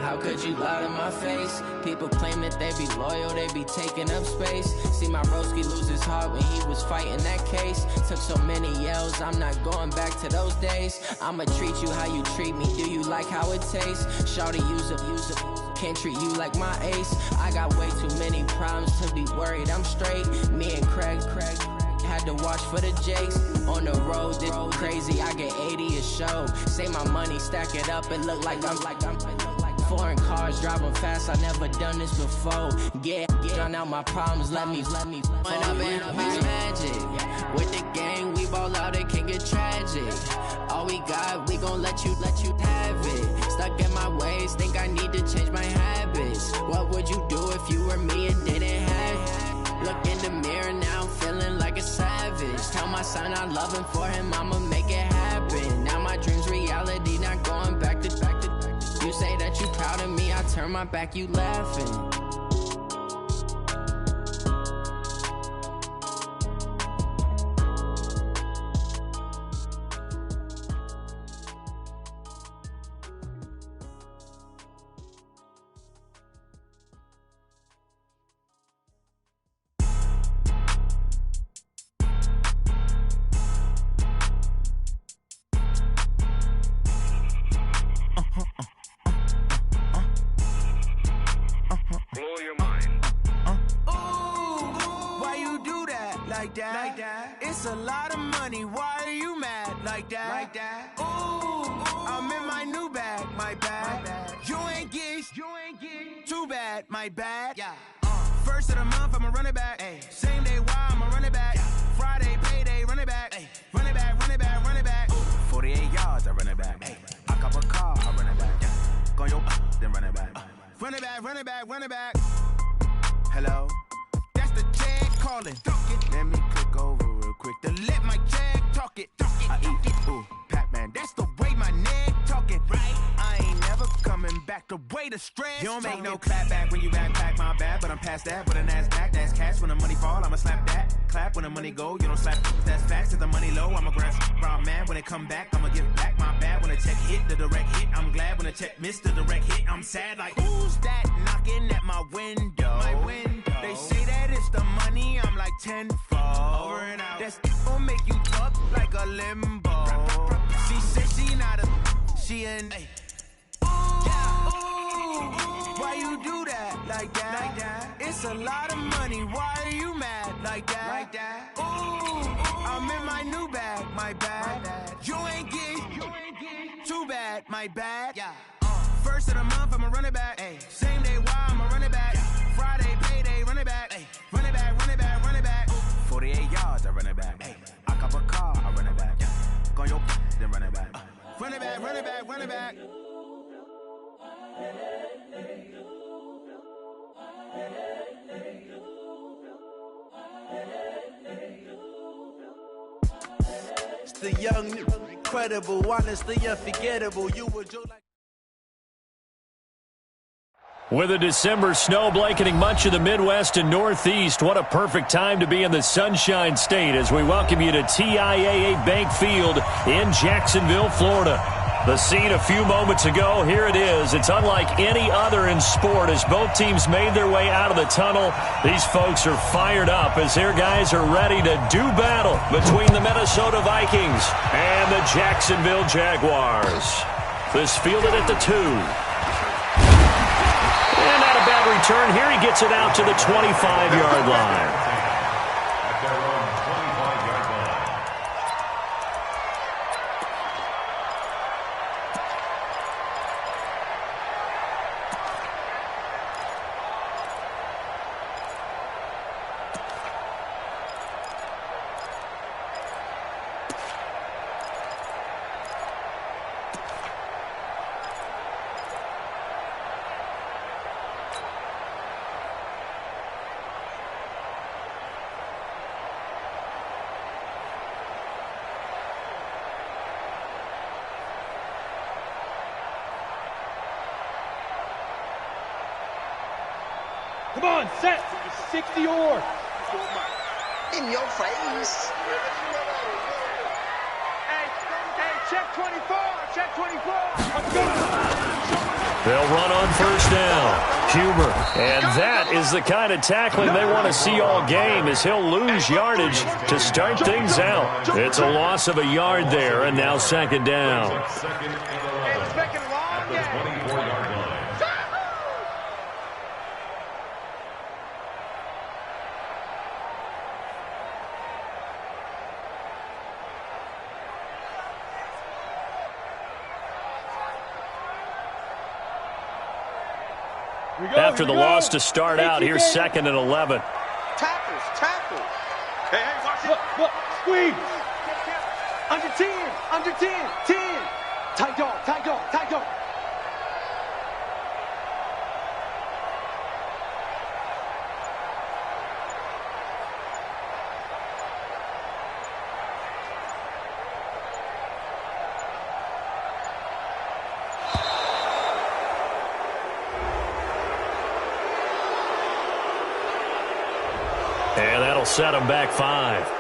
How could you lie to my face? People claim that they be loyal, they be taking up space. See my broski lose his heart when he was fighting that case. Took so many yells, I'm not going back to those days. I'ma treat you how you treat me, do you like how it tastes? Shawty, use it, can't treat you like my ace. I got way too many problems to be worried, I'm straight. Me and Craig had to watch for the Jakes. On the road, this crazy, I get 80 a show. Say my money, stack it up, it look like I'm foreign cars, driving fast, I never done this before. Yeah, drown out my problems, let me When I've been magic. With the gang, we ball out, it can get tragic. All we got, we gon' let you have it. Stuck in my ways, think I need to change my habits. What would you do if you were me and didn't have it? Look in the mirror, now I'm feeling like a savage. Tell my son I love him, for him I'ma make it happen. Now my dream's reality, not going back to. You say that you proud of me, I turn my back, you laughing. Like that. It's a lot of money, why are you mad like that? Ooh, I'm in my new bag, my bad. You ain't get too bad, my bad. Yeah. First of the month, I'ma run it back. Ay. Same day, why I'ma run it back. Yeah. Friday, payday, run it back. Ay. Run it back, run it back, run it back. Ooh. 48 yards, I run it back. Ay. I cop a car, I run it back. Yeah. Go your then run it back. Run it back, run it back, run it back. Hello? That's the check calling. Let me click over real quick to let my check talk it. I eat it, ooh, Pac-Man. That's the way my neck talking. Right? I ain't never coming back the way the stress. You don't make no clap back when you backpack, my bad. But I'm past that with a NASDAQ. That's cash when the money fall, I'ma slap that. Clap when the money go, you don't slap. That's facts. If the money low, I'ma grab brown man. When it come back, I'ma give back my bad. When the check hit, the direct hit. I'm glad when the check missed the direct hit. I'm sad like, who's that knocking at my window? My window. They say that it's the money, I'm like tenfold. Over and out. That's gon' make you up like a limbo. She said she not a, she an. Why you do that like that? It's a lot of money, why are you mad like that? Ooh, I'm in my new bag, my bad. You ain't get too bad, my bad. Yeah. First of the month, I'ma run it back. Ay. Same day, why I'ma run it back. Friday, payday, run it back. Ay. Run it back, run it back, run it back. 48 yards, I run it back. Ay. I cop a car, I run it back. Go your then run it back. Run it back, run it back, run it back. It's the young, incredible, honestly unforgettable. You would do like. With a December snow blanketing much of the Midwest and Northeast, what a perfect time to be in the Sunshine State as we welcome you to TIAA Bank Field in Jacksonville, Florida. The scene a few moments ago, here it is. It's unlike any other in sport as both teams made their way out of the tunnel. These folks are fired up as their guys are ready to do battle between the Minnesota Vikings and the Jacksonville Jaguars. This fielded at the 2. And not a bad return here. He gets it out to the 25-yard line. Come on, set. 60 or. In your face. Hey, check 24. Check 24. Let's go. They'll run on first down. Huber. And that is the kind of tackling they want to see all game, as he'll lose yardage to start things out. It's a loss of a yard there, and now second down. After the loss to start out, here's second and 11. Tackles. Hey, watch it. Look, squeeze. Under 10, 10. Tight dog. And that'll set them back 5.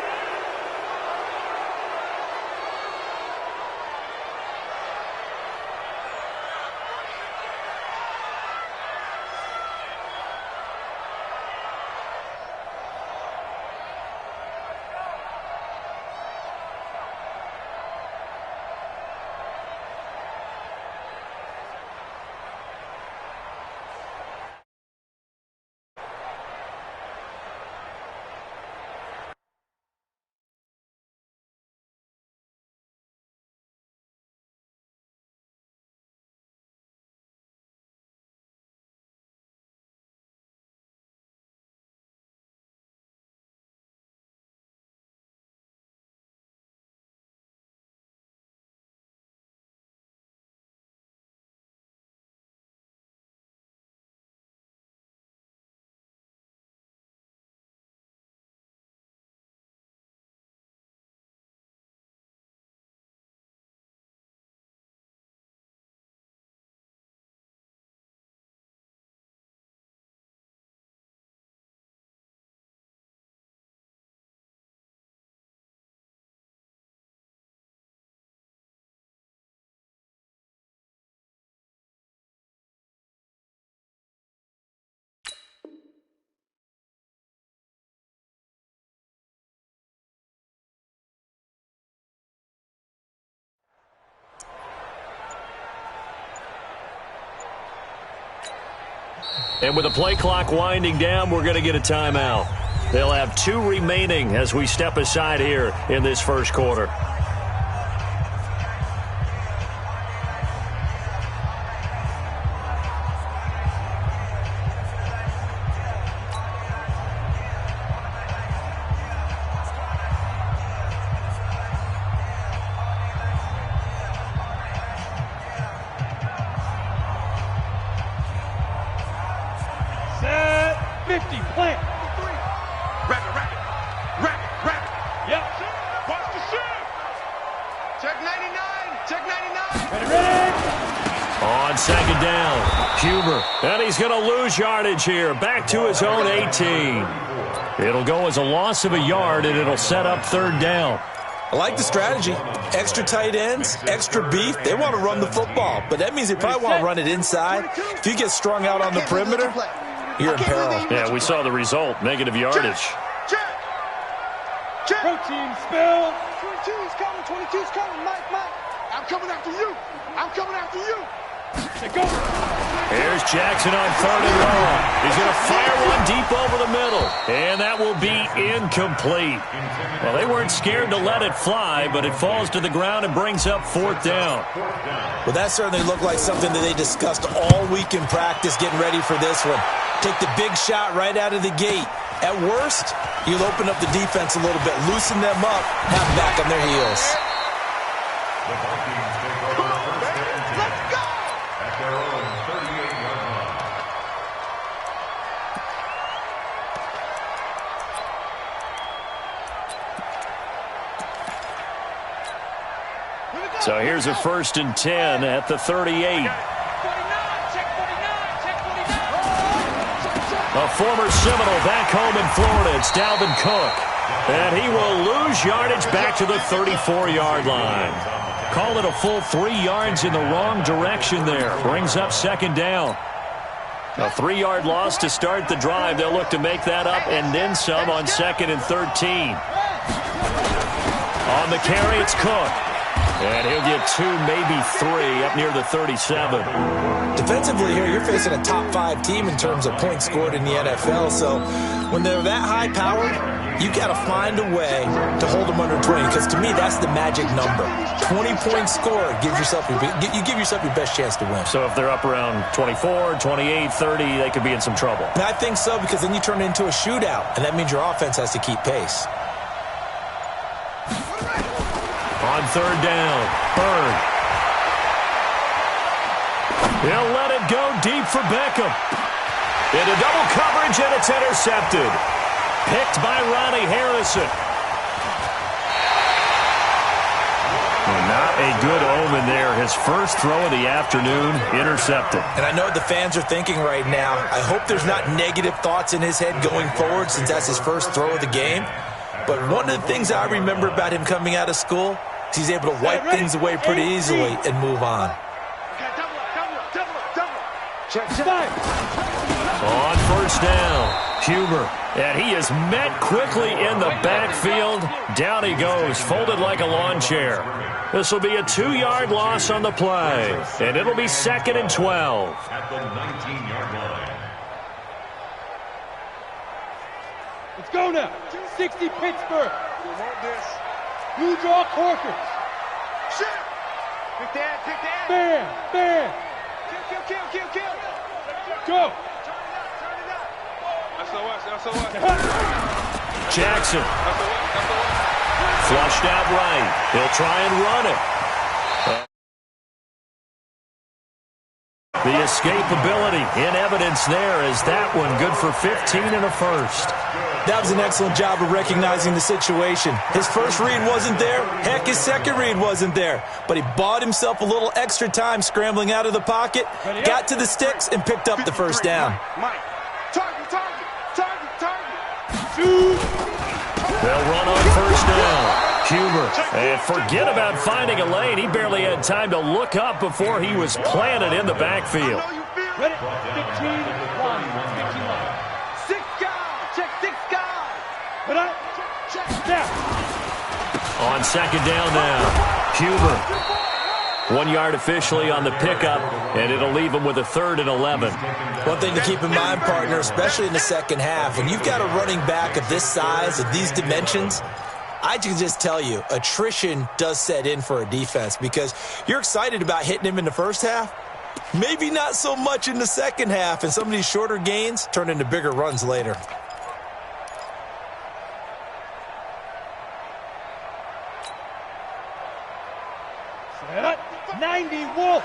And with the play clock winding down, we're going to get a timeout. They'll have 2 remaining as we step aside here in this first quarter. Yardage here, back to his own 18. It'll go as a loss of a yard, and it'll set up third down. I like the strategy. Extra tight ends, extra beef. They want to run the football, but that means they probably want to run it inside. If you get strung out on the perimeter, you're in peril. Yeah, we saw the result, negative yardage. Protein spill. 22's coming, Mike. I'm coming after you. Here's Jackson on third and long. He's going to fire one deep over the middle, and that will be incomplete. Well, they weren't scared to let it fly, but it falls to the ground and brings up fourth down. Well, that certainly looked like something that they discussed all week in practice, getting ready for this one. Take the big shot right out of the gate. At worst, you'll open up the defense a little bit, loosen them up, have them back on their heels. So here's a 1st and 10 at the 38. A former Seminole back home in Florida. It's Dalvin Cook. And he will lose yardage back to the 34-yard line. Call it a full 3 yards in the wrong direction there. Brings up second down. A 3-yard loss to start the drive. They'll look to make that up and then some on 2nd and 13. On the carry, it's Cook. And he'll get 2, maybe 3 up near the 37. Defensively here, you're facing a top 5 team in terms of points scored in the NFL. So when they're that high-powered, you got to find a way to hold them under 20. Because to me, that's the magic number. 20 points scored, you give yourself your best chance to win. So if they're up around 24, 28, 30, they could be in some trouble. And I think so, because then you turn it into a shootout, and that means your offense has to keep pace. On 3rd down, Bird. He'll let it go deep for Beckham. Into double coverage, and it's intercepted. Picked by Ronnie Harrison. Not a good omen there. His first throw of the afternoon, intercepted. And I know what the fans are thinking right now. I hope there's not negative thoughts in his head going forward since that's his first throw of the game. But one of the things I remember about him coming out of school is he's able to wipe things away pretty easily and move on. On 1st down, Huber. And he is met quickly in the backfield. Down he goes, folded like a lawn chair. This will be a 2-yard loss on the play. And it'll be 2nd and 12. At the 19-yard line. Let's go now. 60 Pittsburgh. We want this. Blue draw Corkers. Shit. Pick that. Bam, bam. Kill. Go. Turn it up. That's the what. Jackson. Flushed out right. He'll try and run it. The escapability in evidence there is that one good for 15 and a first. That was an excellent job of recognizing the situation. His first read wasn't there. Heck, his second read wasn't there. But he bought himself a little extra time scrambling out of the pocket, got to the sticks, and picked up the first down. Mike. Target. They'll run on 1st down. Huber. And forget about finding a lane. He barely had time to look up before he was planted in the backfield. Ready? 15 line. 15 line. 6 guys. Check 6 guys. But now. On 2nd down now, Huber. 1 yard officially on the pickup, and it'll leave him with a 3rd and 11. One thing to keep in mind, partner, especially in the second half, when you've got a running back of this size, of these dimensions, I can just tell you, attrition does set in for a defense because you're excited about hitting him in the first half. Maybe not so much in the second half, and some of these shorter gains turn into bigger runs later. Set. 90 Wolf.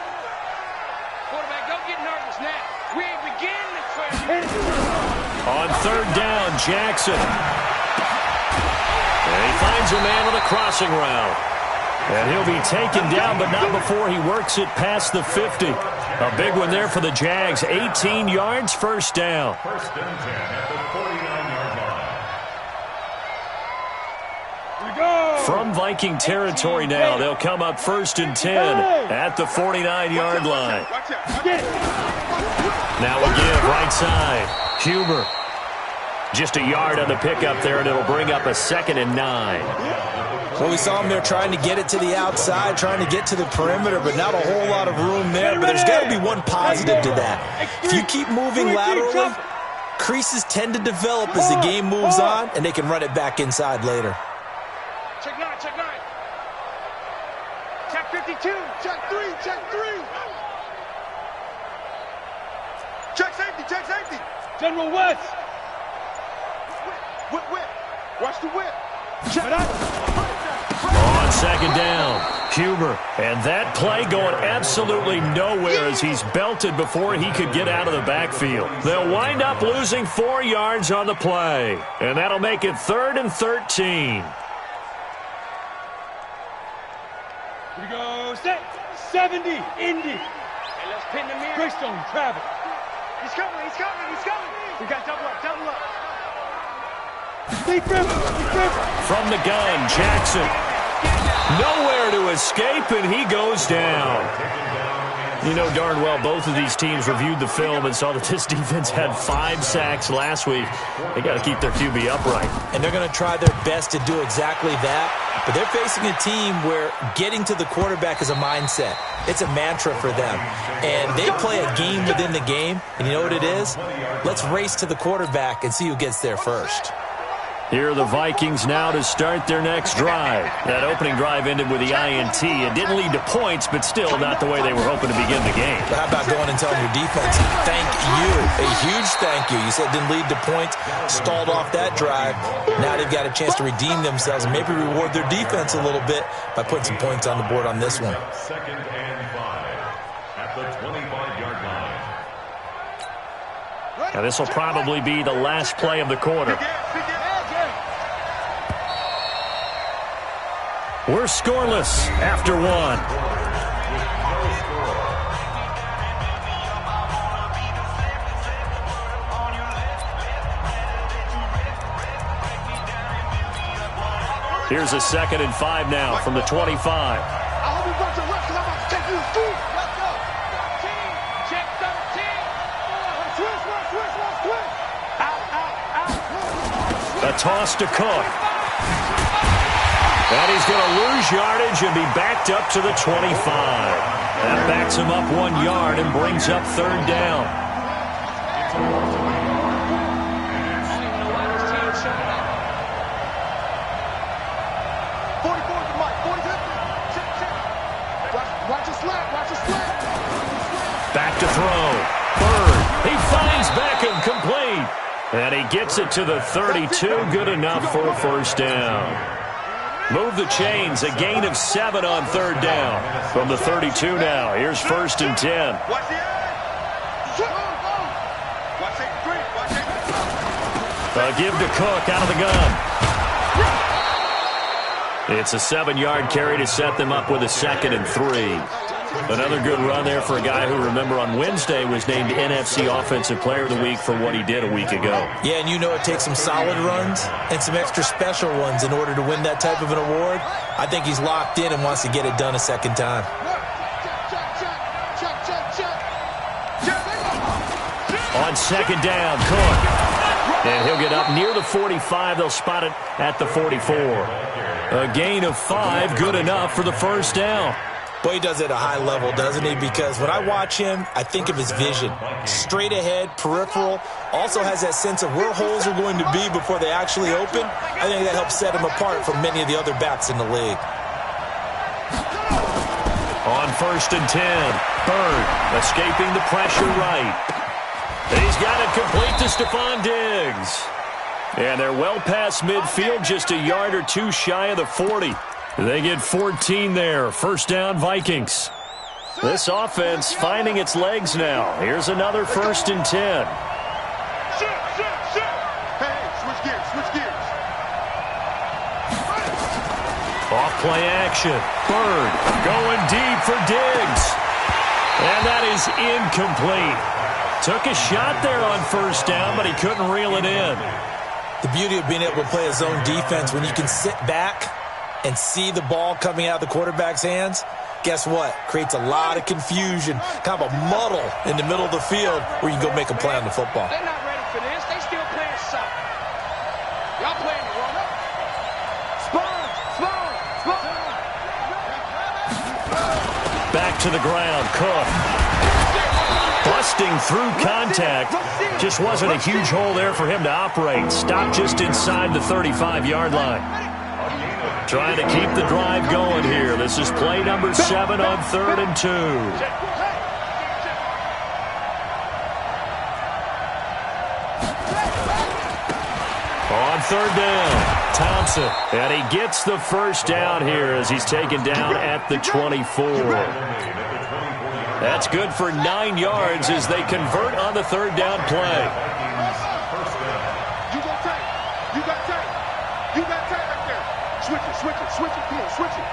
Quarterback, don't get nervous now. We ain't beginning this first. On 3rd down, Jackson. And he finds a man on the crossing route. And he'll be taken down, but not before he works it past the 50. A big one there for the Jags. 18 yards, 1st down. 1st and 10 at the 49-yard line. Here we go. From Viking territory now, they'll come up 1st and 10 at the 49-yard line. Now we'll give right side. Huber. Just a yard on the pickup there, and it'll bring up a 2nd and 9. Well, we saw him there trying to get it to the outside, trying to get to the perimeter, but not a whole lot of room there. But there's got to be one positive to that. If you keep moving laterally, creases tend to develop as the game moves on, and they can run it back inside later. Check 9. Check 52. Check 3. Check safety. General West. Whip. Watch the whip. On 2nd down, Huber. And that play going absolutely nowhere as he's belted before he could get out of the backfield. They'll wind up losing 4 yards on the play. And that'll make it 3rd and 13. Here we go. Set. 70 Indy. Hey, let's pin the mirror. Greystone travel. He's coming. We got double up. Deep river. From the gun, Jackson. Nowhere to escape, and he goes down. You know darn well both of these teams reviewed the film and saw that this defense had 5 sacks last week. They got to keep their QB upright. And they're going to try their best to do exactly that. But they're facing a team where getting to the quarterback is a mindset. It's a mantra for them. And they play a game within the game. And you know what it is? Let's race to the quarterback and see who gets there first. Here are the Vikings now to start their next drive. That opening drive ended with the INT. It didn't lead to points, but still not the way they were hoping to begin the game. But how about going and telling your defense, thank you, a huge thank you. You said it didn't lead to points, stalled off that drive. Now they've got a chance to redeem themselves and maybe reward their defense a little bit by putting some points on the board on this one. 2nd and 5 at the 25-yard line. Now this will probably be the last play of the quarter. We're scoreless after 1. Here's a 2nd and 5 now from the 25. I hope you brought your reps because I'm about to take you to school. Let's go. 13. Check 13. Switch. A toss to Cook. And he's going to lose yardage and be backed up to the 25. That backs him up 1 yard and brings up 3rd down. Back to throw. Bird. He finds Beckham complete. And he gets it to the 32. Good enough for a 1st down. Move the chains, a gain of 7 on 3rd down. From the 32 now, here's 1st and 10. Give to Cook out of the gun. It's a 7-yard carry to set them up with a 2nd and 3. Another good run there for a guy who, remember, on Wednesday was named NFC Offensive Player of the Week for what he did a week ago. Yeah, and you know it takes some solid runs and some extra special ones in order to win that type of an award. I think he's locked in and wants to get it done a 2nd time. On 2nd down, Cook. And he'll get up near the 45. They'll spot it at the 44. A gain of 5, good enough for the 1st down. Boy, he does it at a high level, doesn't he? Because when I watch him, I think of his vision. Straight ahead, peripheral. Also has that sense of where holes are going to be before they actually open. I think that helps set him apart from many of the other backs in the league. On 1st and 10, Bird escaping the pressure right. He's got it complete to Stephon Diggs. And they're well past midfield, just a yard or 2 shy of the 40. They get 14 there. 1st down, Vikings. This offense finding its legs now. Here's another 1st and 10. Hey, switch gears. Off play action. Bird going deep for Diggs. And that is incomplete. Took a shot there on 1st down, but he couldn't reel it in. The beauty of being able to play a zone defense, when you can sit back and see the ball coming out of the quarterback's hands, guess what? Creates a lot of confusion, kind of a muddle in the middle of the field where you can go make a play on the football. They're not ready for this. They still playing soccer. Y'all playing the wrong. Back to the ground, Cook. Busting through contact. Just wasn't a huge hole there for him to operate. Stopped just inside the 35-yard line. Trying to keep the drive going here. This is play number 7 on 3rd and 2. On 3rd down, Thompson. And he gets the 1st down here as he's taken down at the 24. That's good for 9 yards as they convert on the 3rd down play. You got tight. You got tight right there. Switch it. Come on, switch it.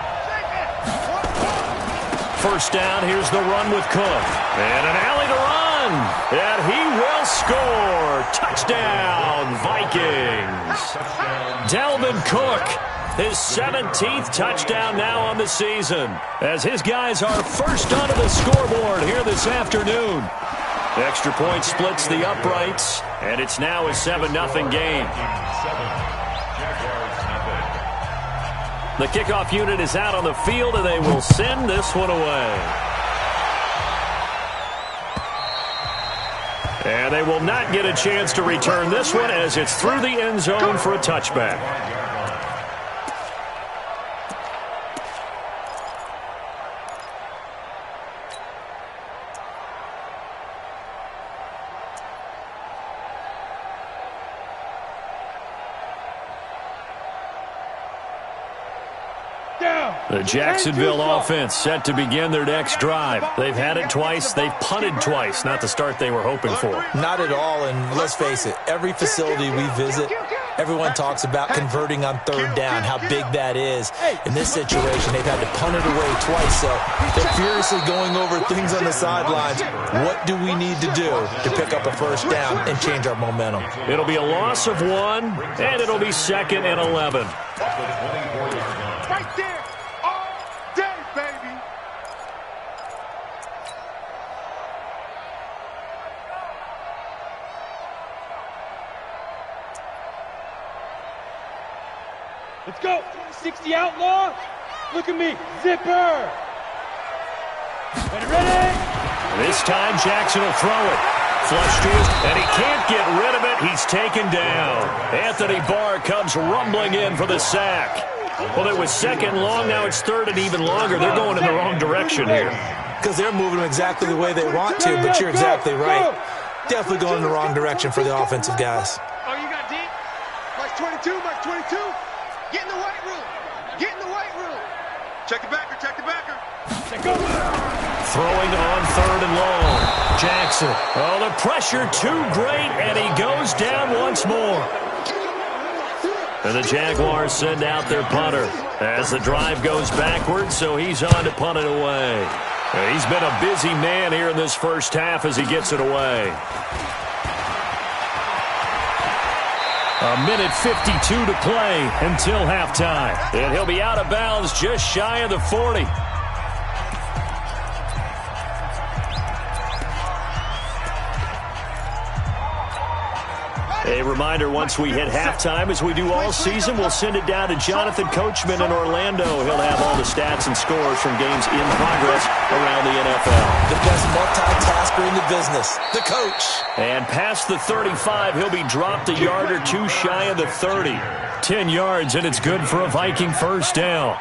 1st down, here's the run with Cook. And an alley to run. run, and he will score. Touchdown, Vikings. Dalvin Cook, his 17th touchdown now on the season, as his guys are first onto the scoreboard here this afternoon. Extra point splits the uprights, and it's now a 7-0 game. The kickoff unit is out on the field, and they will send this one away. And they will not get a chance to return this one as it's through the end zone for a touchback. The Jacksonville offense set to begin their next drive. They've had it twice. They've punted twice. Not the start they were hoping for. Not at all, and let's face it, every facility we visit, everyone talks about converting on third down, how big that is. In this situation, they've had to punt it away twice, so they're furiously going over things on the sidelines. What do we need to do to pick up a first down and change our momentum? It'll be a loss of 1, and it'll be 2nd and 11. Right there. Let's go. 60 outlaw. Look at me. Zipper. Ready? This time Jackson will throw it. Flush to his, and he can't get rid of it. He's taken down. Anthony Barr comes rumbling in for the sack. Well, it was 2nd long. Now it's 3rd and even longer. They're going in the wrong direction here. Because they're moving them exactly the way they want to, but you're exactly right. Definitely going in the wrong direction for the offensive guys. Oh, you got deep? Mike 22, Mike 22. Get in the weight room. Get in the weight room. Check the backer, check the backer. Go. Throwing on 3rd and long. Jackson. Oh, the pressure too great, and he goes down once more. And the Jaguars send out their punter as the drive goes backwards, so he's on to punt it away. And he's been a busy man here in this first half as he gets it away. 1:52 to play until halftime. And he'll be out of bounds just shy of the 40. A reminder, once we hit halftime, as we do all season, we'll send it down to Jonathan Coachman in Orlando. He'll have all the stats and scores from games in progress around the NFL. The best multitasker in the business, the coach. And past the 35, he'll be dropped a yard or two shy of the 30. 10 yards, and it's good for a Viking first down.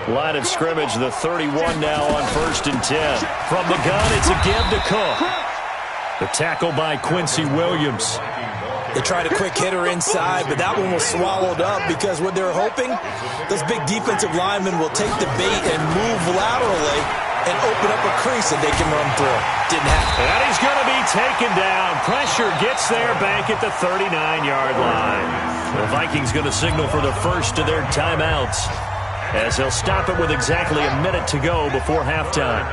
Line of scrimmage, the 31 now on 1st and 10. From the gun, it's a give to Cook. The tackle by Quincy Williams. They tried a quick hitter inside, but that one was swallowed up because what they're hoping, those big defensive linemen will take the bait and move laterally and open up a crease that they can run through. Didn't happen. And he's going to be taken down. Pressure gets there back at the 39-yard line. The Vikings going to signal for the first of their timeouts as they'll stop it with exactly a minute to go before halftime.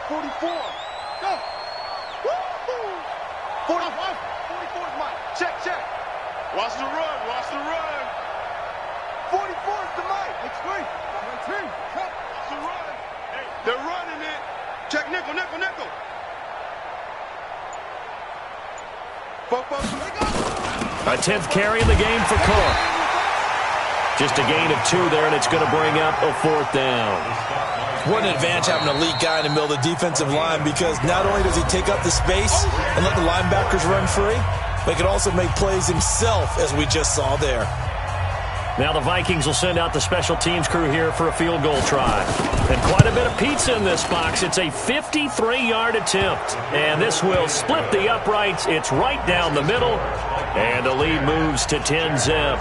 44. Go. Woo-hoo. 44 is Mike. Check. Watch the run. 44 is the Mike. It's free. Watch the run. Hey, they're running it. Check nickel. A 10th carry in the game for Cook. Just a gain of 2 there, and it's going to bring up a 4th down. What an advantage having an elite guy in the middle of the defensive line, because not only does he take up the space and let the linebackers run free, but he can also make plays himself, as we just saw there. Now the Vikings will send out the special teams crew here for a field goal try. And quite a bit of pizza in this box. It's a 53-yard attempt. And this will split the uprights. It's right down the middle. And the lead moves to 10-zip.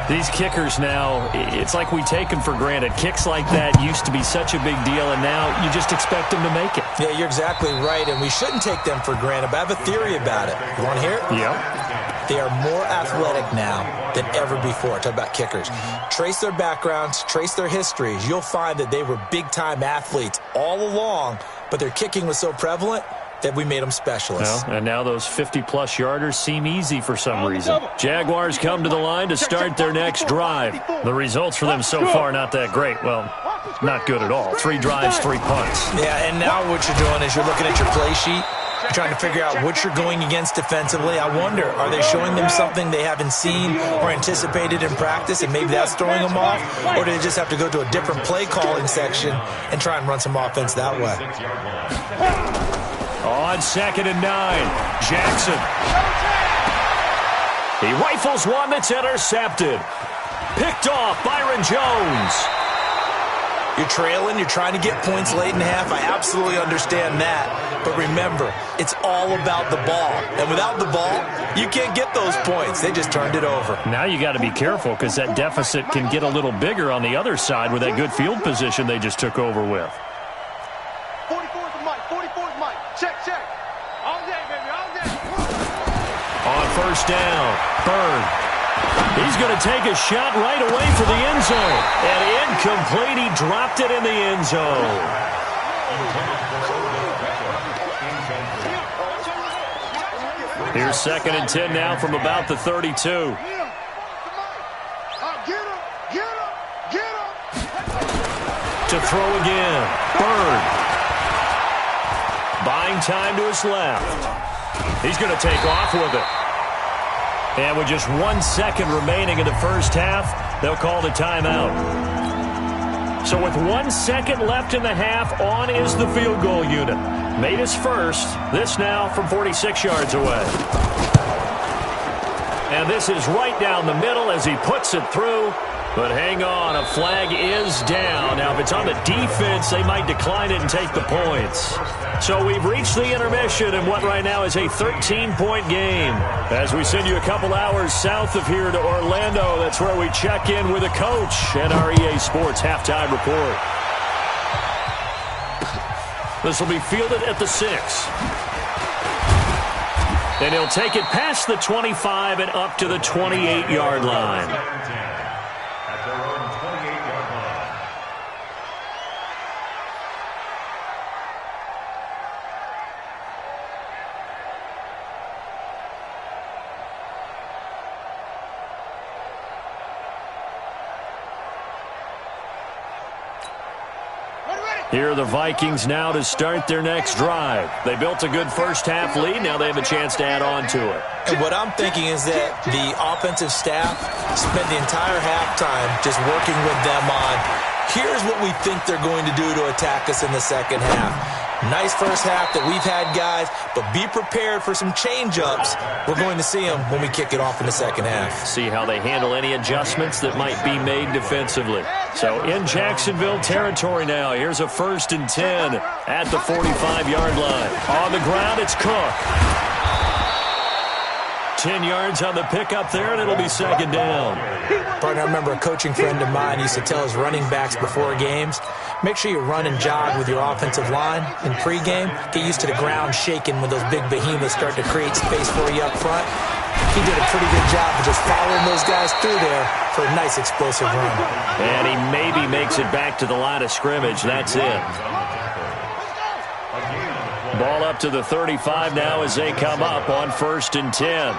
These kickers now, it's like we take them for granted. Kicks like that used to be such a big deal, and now you just expect them to make it. Yeah, you're exactly right, and we shouldn't take them for granted, but I have a theory about it. You want to hear it? Yep. They are more athletic now than ever before. Talk about kickers. Trace their backgrounds, trace their histories. You'll find that they were big-time athletes all along, but their kicking was so prevalent that we made them specialists. Well, and now those 50-plus yarders seem easy for some reason. Jaguars come to the line to start their next drive. The results for them so far not that great. Well, not good at all. 3 drives, 3 punts. Yeah, and now what you're doing is you're looking at your play sheet. You're trying to figure out what you're going against defensively. I wonder, are they showing them something they haven't seen or anticipated in practice, and maybe that's throwing them off? Or do they just have to go to a different play calling section and try and run some offense that way? On 2nd and 9, Jackson. He rifles one that's intercepted. Picked off, Byron Jones. You're trailing, you're trying to get points late in half. I absolutely understand that. But remember, it's all about the ball. And without the ball, you can't get those points. They just turned it over. Now you got to be careful because that deficit can get a little bigger on the other side with that good field position they just took over with. 44's Mike. 44's Mike. Check. All day, baby. All day. On 1st down, Bird. He's going to take a shot right away for the end zone. And incomplete. He dropped it in the end zone. Here's 2nd and 10 now from about the 32. Get him. To throw again. Bird. Buying time to his left. He's going to take off with it. And with just 1 second remaining in the first half, they'll call the timeout. So with 1 second left in the half, on is the field goal unit. Made his first. This now from 46 yards away. And this is right down the middle as he puts it through. But hang on, a flag is down. Now, if it's on the defense, they might decline it and take the points. So we've reached the intermission in what right now is a 13-point game. As we send you a couple hours south of here to Orlando, that's where we check in with a coach and our EA Sports halftime report. This will be fielded at the 6. And he'll take it past the 25 and up to the 28-yard line. Here are the Vikings now to start their next drive. They built a good first-half lead. Now they have a chance to add on to it. And what I'm thinking is that the offensive staff spent the entire halftime just working with them on, here's what we think they're going to do to attack us in the second half. Nice first half that we've had, guys, but be prepared for some change-ups. We're going to see them when we kick it off in the second half. See how they handle any adjustments that might be made defensively. So in Jacksonville territory now, here's a 1st and 10 at the 45-yard line. On the ground, it's Cook. 10 yards on the pickup there, and it'll be 2nd down. Partner, I remember a coaching friend of mine used to tell his running backs before games, make sure you run and jog with your offensive line in pregame. Get used to the ground shaking when those big behemoths start to create space for you up front. He did a pretty good job of just following those guys through there for a nice explosive run. And he maybe makes it back to the line of scrimmage. That's it. Ball up to the 35 now as they come up on 1st and 10.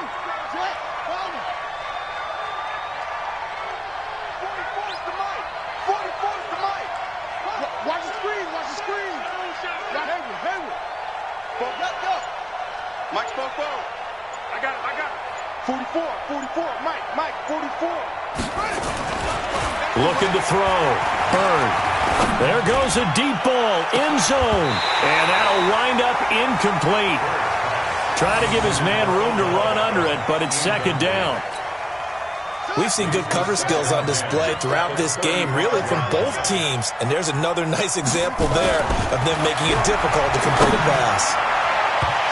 Mike, spoke forward. I got it. 44, Mike, 44. Looking to throw. Bird. There goes a deep ball. End zone. And that'll wind up incomplete. Trying to give his man room to run under it, but it's 2nd down. We've seen good cover skills on display throughout this game, really from both teams. And there's another nice example there of them making it difficult to complete a pass.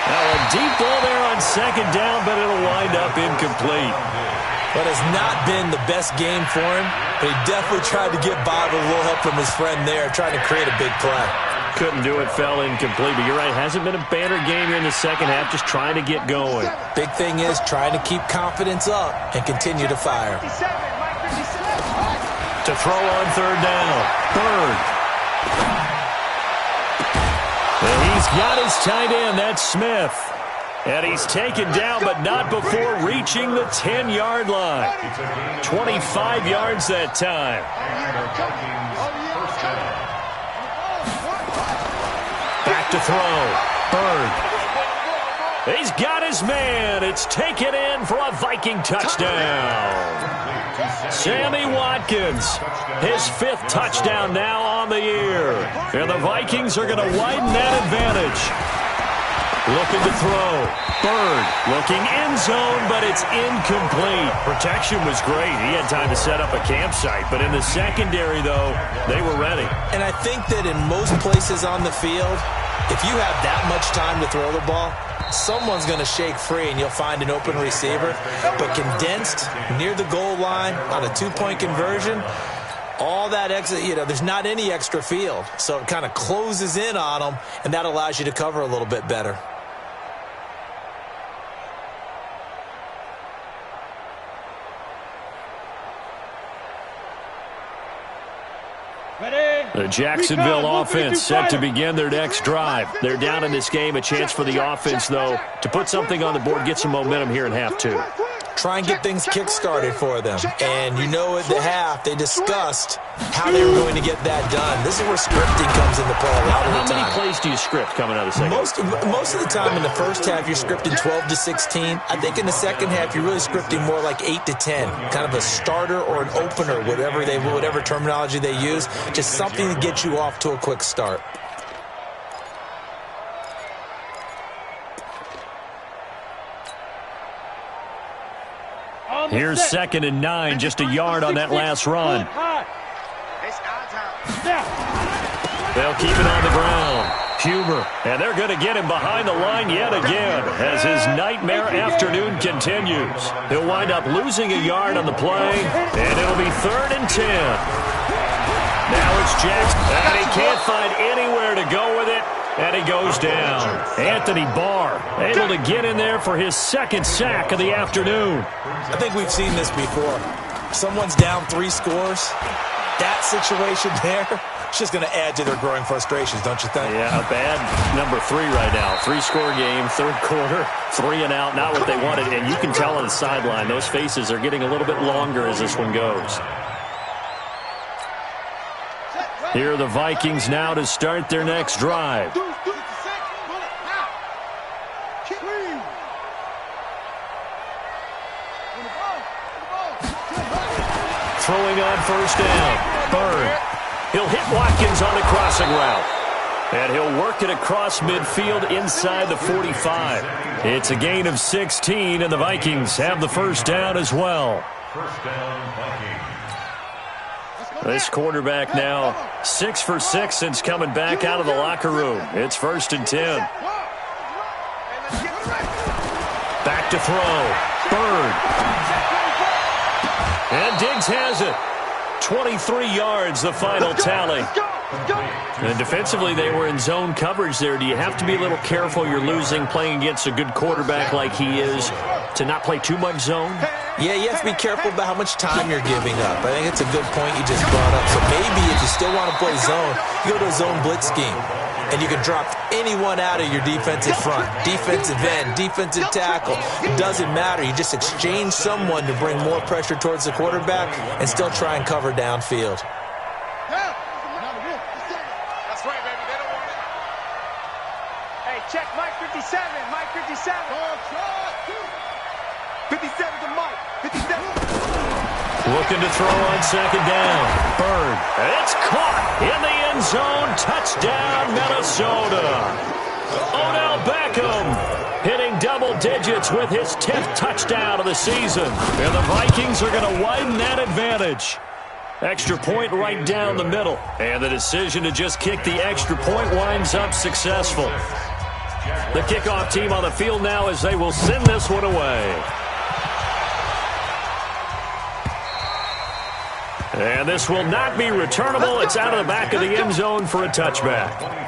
Now a deep ball there on 2nd down, but it'll wind up incomplete. But it's not been the best game for him, but he definitely tried to get by with a little help from his friend there, trying to create a big play. Couldn't do it, fell incomplete. But you're right, hasn't been a banner game here in the second half, just trying to get going. Big thing is trying to keep confidence up and continue to fire. To throw on third down. Bird. And he's got his tight end, that's Smith. And he's taken down, but not before reaching the 10-yard line. 25 yards that time. Back to throw. Bird. He's got his man. It's taken in for a Viking touchdown. Sammy Watkins, his 5th touchdown now on the year. And the Vikings are going to widen that advantage. Looking to throw. Bird looking end zone, but it's incomplete. Protection was great. He had time to set up a campsite, but in the secondary, though, they were ready. And I think that in most places on the field, if you have that much time to throw the ball, someone's going to shake free and you'll find an open receiver. But condensed near the goal line on a 2-point conversion, all that extra, there's not any extra field. So it kind of closes in on them, and that allows you to cover a little bit better. The Jacksonville offense set to begin their next drive. They're down in this game. A chance for the offense, though, to put something on the board, get some momentum here in half 2. Try and get things kick-started for them. And at the half, they discussed how they were going to get that done. This is where scripting comes into play a lot of the time. How many plays do you script coming out of the second? Most of the time in the first half, you're scripting 12 to 16. I think in the second half, you're really scripting more like 8 to 10. Kind of a starter or an opener, whatever terminology they use. Just something to get you off to a quick start. Here's 2nd and 9, just a yard on that last run. They'll keep it on the ground. Huber, and they're going to get him behind the line yet again as his nightmare afternoon continues. He'll wind up losing a yard on the play, and it'll be 3rd and 10. Now it's Jackson, and he can't find anywhere to go with it. And he goes down. Anthony Barr able to get in there for his 2nd sack of the afternoon. I think we've seen this before. Someone's down 3 scores. That situation there, it's just going to add to their growing frustrations, don't you think? Yeah, a bad number 3 right now. 3-score game, 3rd quarter, 3 and out, not what they wanted. And you can tell on the sideline, those faces are getting a little bit longer as this one goes. Here are the Vikings now to start their next drive. Throwing on first down. Bird. He'll hit Watkins on the crossing route. And he'll work it across midfield inside the 45. It's a gain of 16, and the Vikings have the first down as well. First down, Vikings. This quarterback now 6 for 6 since coming back out of the locker room. It's 1st and 10. Back to throw. Bird. And Diggs has it. 23 yards, the final tally. And defensively, they were in zone coverage there. Do you have to be a little careful? You're losing playing against a good quarterback like he is to not play too much zone? Yeah, you have to be careful about how much time you're giving up. I think it's a good point you just brought up. So maybe if you still want to play zone, you go to a zone blitz scheme. And you can drop anyone out of your defensive front. Defensive end, defensive tackle. It doesn't matter. You just exchange someone to bring more pressure towards the quarterback and still try and cover downfield. That's right, baby. They don't want it. Hey, check Mike 57. Mike 57. 57 to Mike. 57. Looking to throw on 2nd down. Bird. It's caught in the end zone. Touchdown, Minnesota. Odell Beckham hitting double digits with his 10th touchdown of the season. And the Vikings are going to widen that advantage. Extra point right down the middle. And the decision to just kick the extra point winds up successful. The kickoff team on the field now as they will send this one away. And this will not be returnable. It's out of the back of the end zone for a touchback.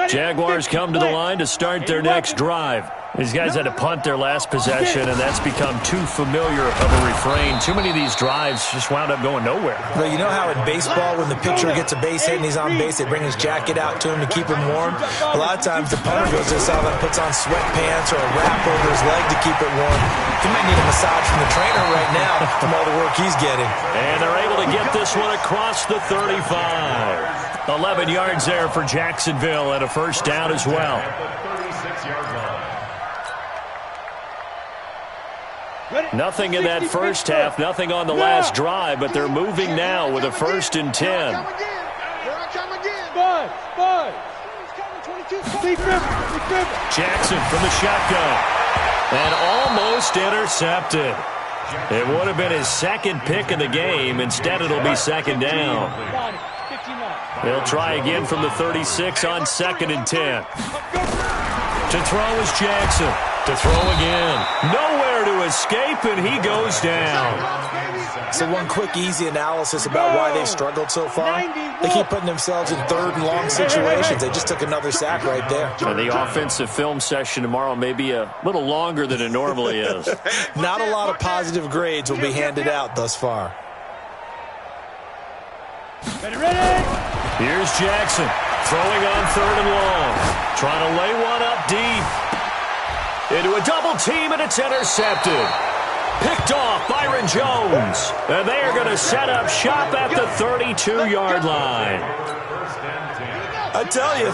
Jaguars come to the line to start their next drive. These guys had to punt their last possession, and that's become too familiar of a refrain. Too many of these drives just wound up going nowhere. Well, you know how in baseball, when the pitcher gets a base hit and he's on base, they bring his jacket out to him to keep him warm? A lot of times the punter goes to the sideline, puts on sweatpants or a wrap over his leg to keep it warm. He might need a massage from the trainer right now from all the work he's getting. And they're able to get this one across the 35. 11 yards there for Jacksonville and a first down as well. Nothing in that first half, nothing on the last drive, but they're moving now with a 1st and 10. Jackson from the shotgun. And almost intercepted. It would have been his second pick of the game. Instead, it'll be 2nd down. They'll try again from the 36 on 2nd and 10. To throw is Jackson. To throw again. Nowhere to escape, and he goes down. So one quick, easy analysis about why they've struggled so far. They keep putting themselves in 3rd and long situations. They just took another sack right there. And the offensive film session tomorrow may be a little longer than it normally is. Not a lot of positive grades will be handed out thus far. Here's Jackson, throwing on 3rd and long. Trying to lay one up deep. Into a double team, and it's intercepted. Picked off Byron Jones. And they are going to set up shop at the 32-yard line. I tell you,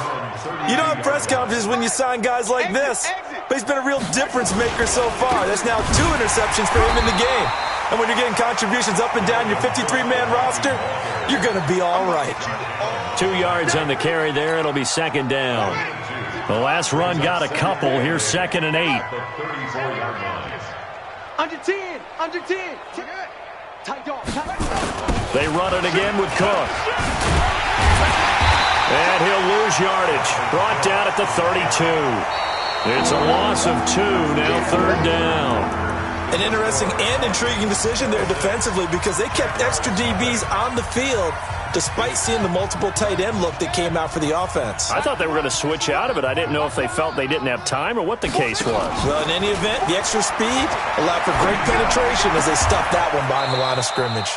you don't have press conferences when you sign guys like this. But he's been a real difference maker so far. That's now 2 interceptions for him in the game. And when you're getting contributions up and down your 53-man roster, you're going to be all right. 2 yards on the carry there. It'll be 2nd down. The last run got a couple. Here's 2nd and 8. Under 10. Under 10. They run it again with Cook. And he'll lose yardage. Brought down at the 32. It's a loss of 2. Now 3rd down. An interesting and intriguing decision there defensively because they kept extra DBs on the field despite seeing the multiple tight end look that came out for the offense. I thought they were going to switch out of it. I didn't know if they felt they didn't have time or what the case was. Well, in any event, the extra speed allowed for great penetration as they stuffed that one behind the line of scrimmage.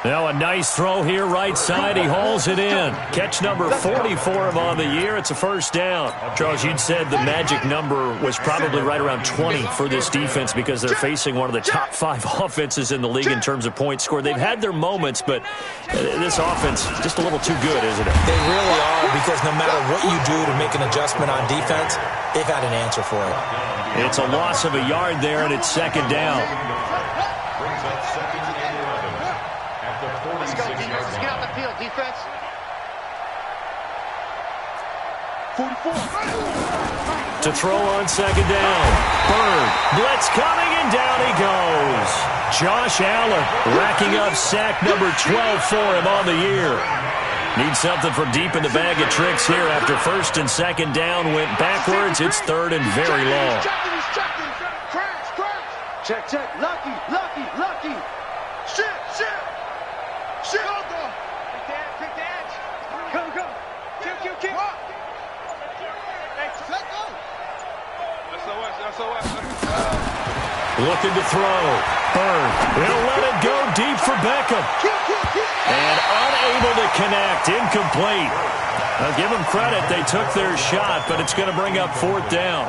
Now a nice throw here right side. He hauls it in. Catch number 40 for him on the year. It's a first down. Charles, you'd said the magic number was probably right around 20 for this defense because they're facing one of the top 5 offenses in the league in terms of points scored. They've had their moments, but this offense just a little too good, isn't it? They really are because no matter what you do to make an adjustment on defense, they've had an answer for it. It's a loss of a yard there, and it's 2nd down. Let's go, defense. Let's get out the field, defense. 44. To throw on 2nd down. Bird. Blitz coming, and down he goes. Josh Allen racking up sack number 12 for him on the year. Needs something from deep in the bag of tricks here after 1st and 2nd down went backwards. It's 3rd and very long. Check, check. Lucky, lucky, lucky. Shit, shit. Shit. Quick dance. Go, go. Kick. Looking to throw. Bird. He'll let it go deep for Beckham. And unable to connect. Incomplete. Now give them credit. They took their shot, but it's going to bring up 4th down.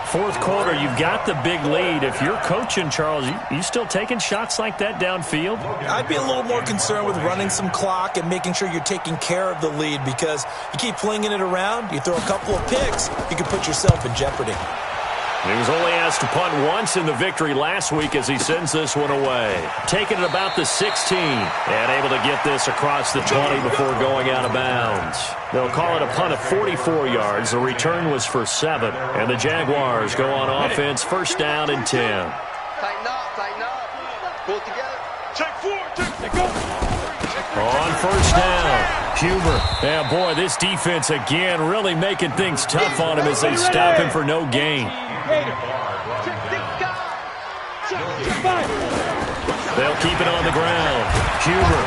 4th quarter, you've got the big lead. If you're coaching, Charles, you still taking shots like that downfield? I'd be a little more concerned with running some clock and making sure you're taking care of the lead because you keep flinging it around, you throw a couple of picks, you can put yourself in jeopardy. He was only asked to punt once in the victory last week as he sends this one away. Taking it about the 16 and able to get this across the 20 before going out of bounds. They'll call it a punt of 44 yards. The return was for 7. And the Jaguars go on offense, 1st down and 10. Tighten up. Pull it together. Check 4. Check. Go. On first down, Huber. Yeah, boy, this defense again really making things tough on him as they stop him for no gain. They'll keep it on the ground. Huber.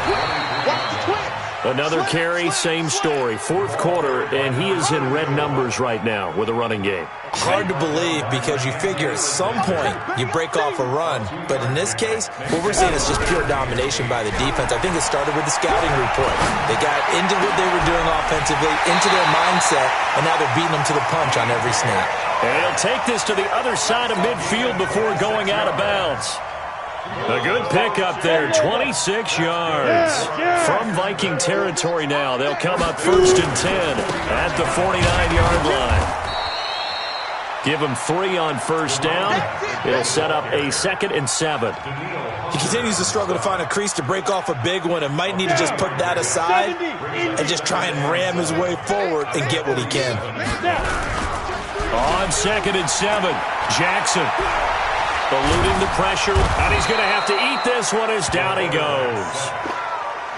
Another carry, same story. Fourth quarter, and he is in red numbers right now with a running game. Hard to believe because you figure at some point you break off a run. But in this case, what we're seeing is just pure domination by the defense. I think it started with the scouting report. They got into what they were doing offensively, into their mindset, and now they're beating them to the punch on every snap. And he'll take this to the other side of midfield before going out of bounds. A good pickup there, 26 yards. From Viking territory now, they'll come up 1st and 10 at the 49-yard line. Give him 3 on first down. It'll set up a 2nd and 7. He continues to struggle to find a crease to break off a big one and might need to just put that aside and just try and ram his way forward and get what he can. On 2nd and 7, Jackson. Eluding the pressure, and he's going to have to eat this one as down he goes.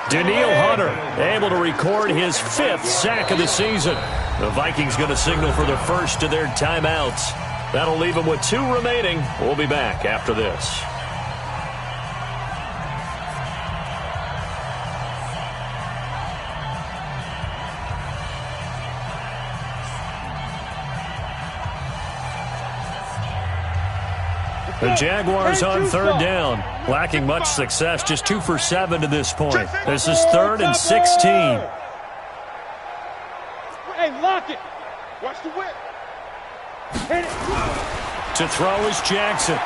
Daniil Hunter able to record his 5th sack of the season. The Vikings going to signal for the first of their timeouts. That'll leave them with 2 remaining. We'll be back after this. The Jaguars on 3rd down, lacking much success, just 2 for 7 to this point. This is 3rd and 16. Hey, lock it. Watch the whip. Hit it. To throw is Jackson.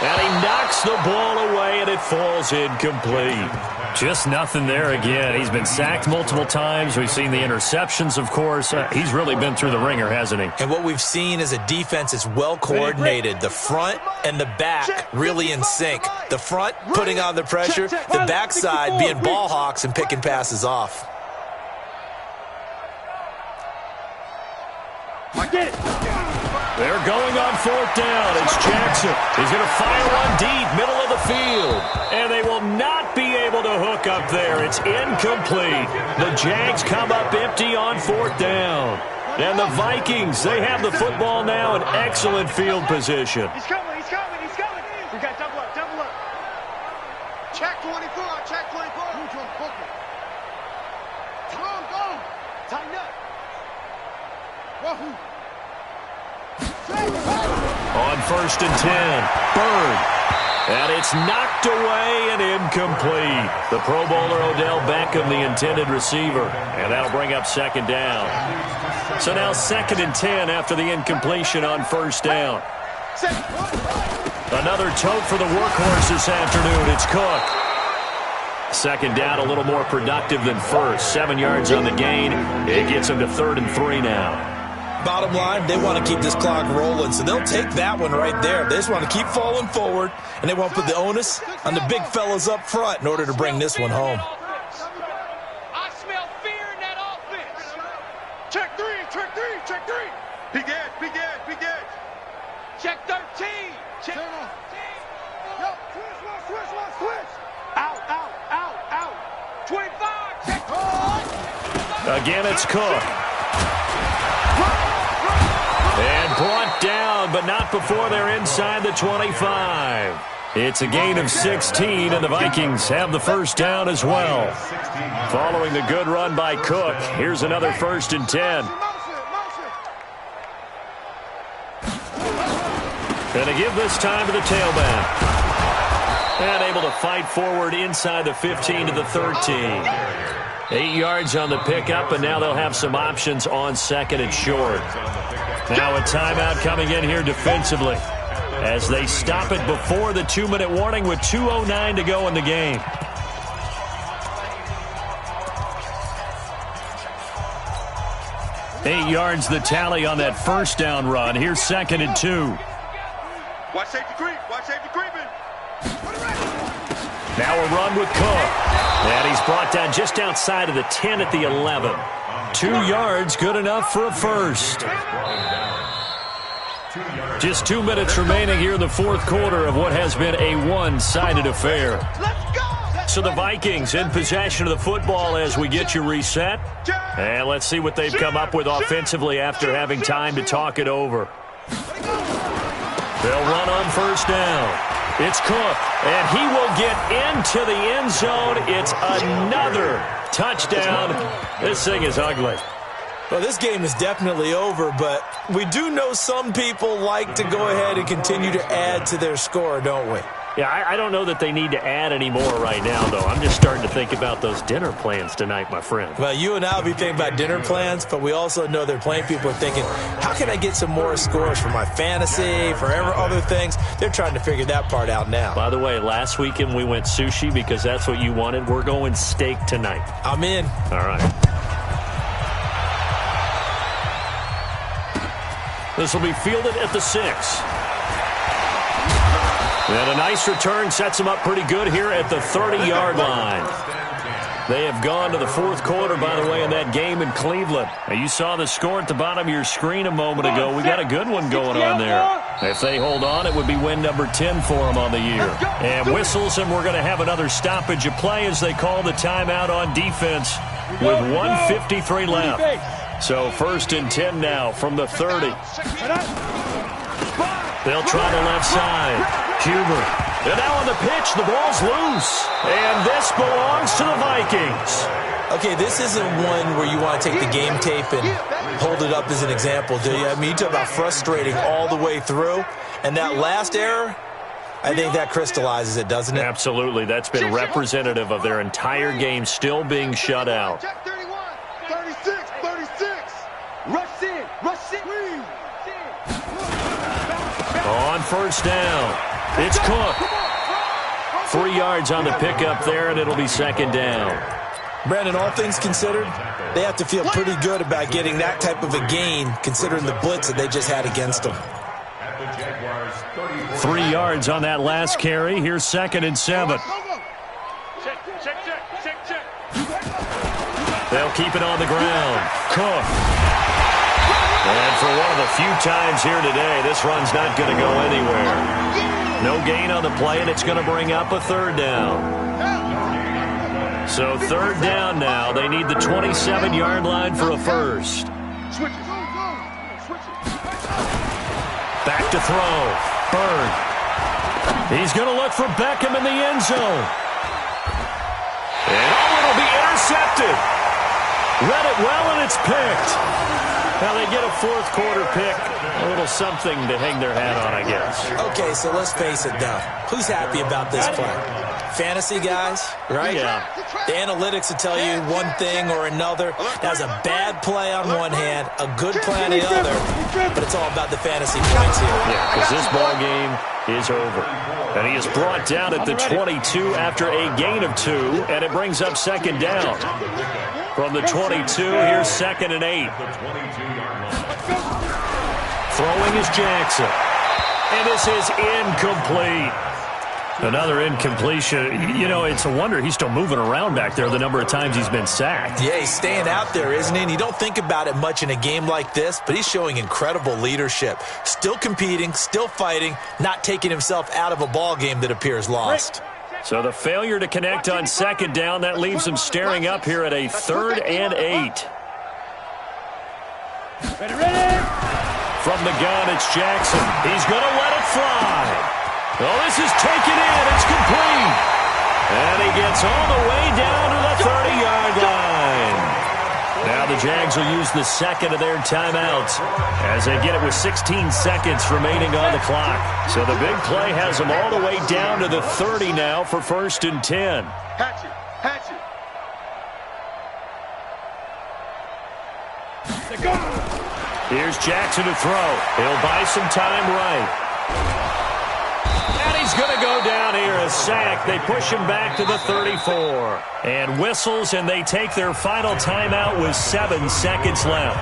And he knocks the ball away, and it falls incomplete. Just nothing there again. He's been sacked multiple times. We've seen the interceptions, of course. He's really been through the ringer, hasn't he? And what we've seen is a defense is well coordinated. The front and the back really in sync. The front putting on the pressure, the backside being ball hawks and picking passes off. They're going on 4th down. It's Jackson. He's going to fire one deep, middle of the field. And they will not be able to hook up there. It's incomplete. The Jags come up empty on 4th down. And the Vikings, they have the football now in excellent field position. He's coming. We got double up. Check 24. Check 24. Come on, go. Tighten up. Wahoo. On 1st and 10, Bird. And it's knocked away and incomplete. The Pro Bowler Odell Beckham, the intended receiver. And that'll bring up 2nd down. So now 2nd and 10 after the incompletion on 1st down. Another tote for the workhorse this afternoon. It's Cook. 2nd down, a little more productive than first. 7 yards on the gain. It gets him to 3rd and 3 now. Bottom line, they want to keep this clock rolling, so they'll take that one right there. They just want to keep falling forward, and they want to put the onus on the big fellas up front in order to bring this one home. I smell fear in that offense. Check 3. Big edge. Check 13. Check 13. Yo, switch. Out. 25. Check. Again, it's Cook. And brought down, but not before they're inside the 25. It's a gain of 16, and the Vikings have the 1st down as well. Following the good run by Cook, here's another 1st and 10. And to give this time to the tailback. And able to fight forward inside the 15 to the 13. 8 yards on the pickup, and now they'll have some options on 2nd and short. Now a timeout coming in here defensively as they stop it before the 2-minute warning with 2:09 to go in the game. Eight yards the tally on that 1st down run. Here's 2nd and 2. Watch safety creeping. Now a run with Cook. And he's brought down just outside of the 10 at the 11. 2 yards, good enough for a first. 2 yards. Just 2 minutes remaining here in the fourth quarter of what has been a one-sided affair. So the Vikings in possession of the football as we get you reset. And let's see what they've come up with offensively after having time to talk it over. They'll run on first down. It's Cook, and he will get into the end zone. It's another touchdown. This thing is ugly. Well, this game is definitely over, but we do know some people like to go ahead and continue to add to their score, don't we? Yeah, I don't know that they need to add any more right now, though. I'm just starting to think about those dinner plans tonight, my friend. Well, you and I will be thinking about dinner plans, but we also know they're playing people are thinking, how can I get some more scores for my fantasy, for other things? They're trying to figure that part out now. By the way, last weekend we went sushi because that's what you wanted. We're going steak tonight. I'm in. All right. This will be fielded at the 6. And a nice return sets them up pretty good here at the 30-yard line. They have gone to the fourth quarter, by the way, in that game in Cleveland. Now, you saw the score at the bottom of your screen a moment ago. We got a good one going on there. If they hold on, it would be win number 10 for them on the year. And whistles, and we're going to have another stoppage of play as they call the timeout on defense with 1:53 left. So 1st and 10 now from the 30. They'll try the left side. Huber. And now on the pitch, the ball's loose. And this belongs to the Vikings. Okay, this isn't one where you want to take the game tape and hold it up as an example, do you? I mean, you talk about frustrating all the way through. And that last error, I think that crystallizes it, doesn't it? Absolutely. That's been representative of their entire game still being shut out. Check 31. 36. 36. Rush in. Rush in. On first down, it's Cook. 3 yards on the pickup there, and it'll be 2nd down. Brandon, all things considered, they have to feel pretty good about getting that type of a gain, considering the blitz that they just had against them. 3 yards on that last carry. Here's 2nd and 7. They'll keep it on the ground. Cook. And for one of the few times here today, this run's not going to go anywhere. No gain on the play, and it's going to bring up a 3rd down. So 3rd down now. They need the 27-yard line for a first. Back to throw. Bird. He's going to look for Beckham in the end zone. And it'll be intercepted. Read it well, and it's picked. Now they get a fourth quarter pick, a little something to hang their hat on, I guess. Okay, so let's face it, though. Who's happy about this play? Fantasy guys, right? Yeah. The analytics will tell you one thing or another. That was a bad play on one hand, a good play on the other, but it's all about the fantasy points here. Yeah, because this ball game is over. And he is brought down at the 22 after a gain of 2, and it brings up 2nd down. From the 22, here's 2nd and 8. Throwing is Jackson. And this is incomplete. Another incompletion. You know, it's a wonder he's still moving around back there the number of times he's been sacked. Yeah, he's staying out there, isn't he? And you don't think about it much in a game like this, but he's showing incredible leadership. Still competing, still fighting, not taking himself out of a ball game that appears lost. So the failure to connect on 2nd down, that leaves him staring up here at a 3rd and 8. From the gun, it's Jackson. He's going to let it fly. Oh, this is taken in. It's complete. And he gets all the way down to the 30-yard line. Now the Jags will use the 2nd of their timeouts as they get it with 16 seconds remaining on the clock. So the big play has them all the way down to the 30 now for 1st and 10. Hatchet. Hatchet. Here's Jackson to throw. He'll buy some time right. And he's going to go down here, a sack. They push him back to the 34. And whistles, and they take their final timeout with 7 seconds left.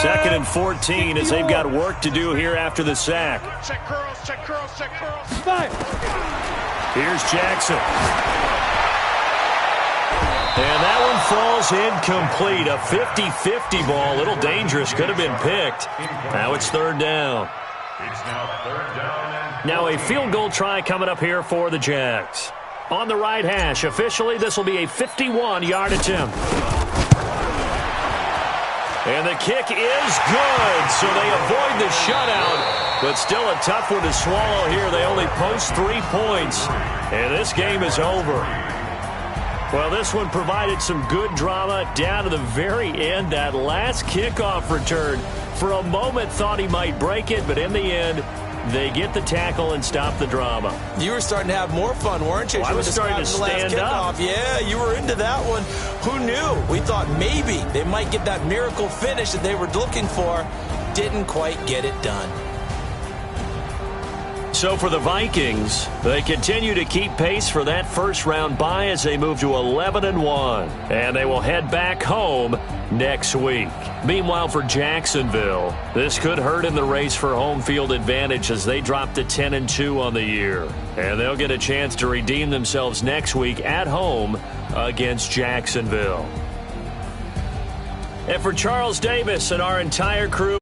Second and 14 as they've got work to do here after the sack. Check curls, check curls, check curls. Here's Jackson. And that one falls incomplete. A 50-50 ball. A little dangerous. Could have been picked. Now it's third down. It's now third down. Now a field goal try coming up here for the Jags. On the right hash, officially this will be a 51-yard attempt. And the kick is good, so they avoid the shutout, but still a tough one to swallow here. They only post 3 points, and this game is over. Well, this one provided some good drama down to the very end. That last kickoff return, for a moment thought he might break it, but in the end, they get the tackle and stop the drama. You were starting to have more fun, weren't you? Well, I was starting to stand up. Yeah, you were into that one. Who knew? We thought maybe they might get that miracle finish that they were looking for. Didn't quite get it done. So for the Vikings, they continue to keep pace for that first-round bye as they move to 11-1. And they will head back home next week. Meanwhile, for Jacksonville, this could hurt in the race for home field advantage as they drop to 10-2 on the year. And they'll get a chance to redeem themselves next week at home against Jacksonville. And for Charles Davis and our entire crew,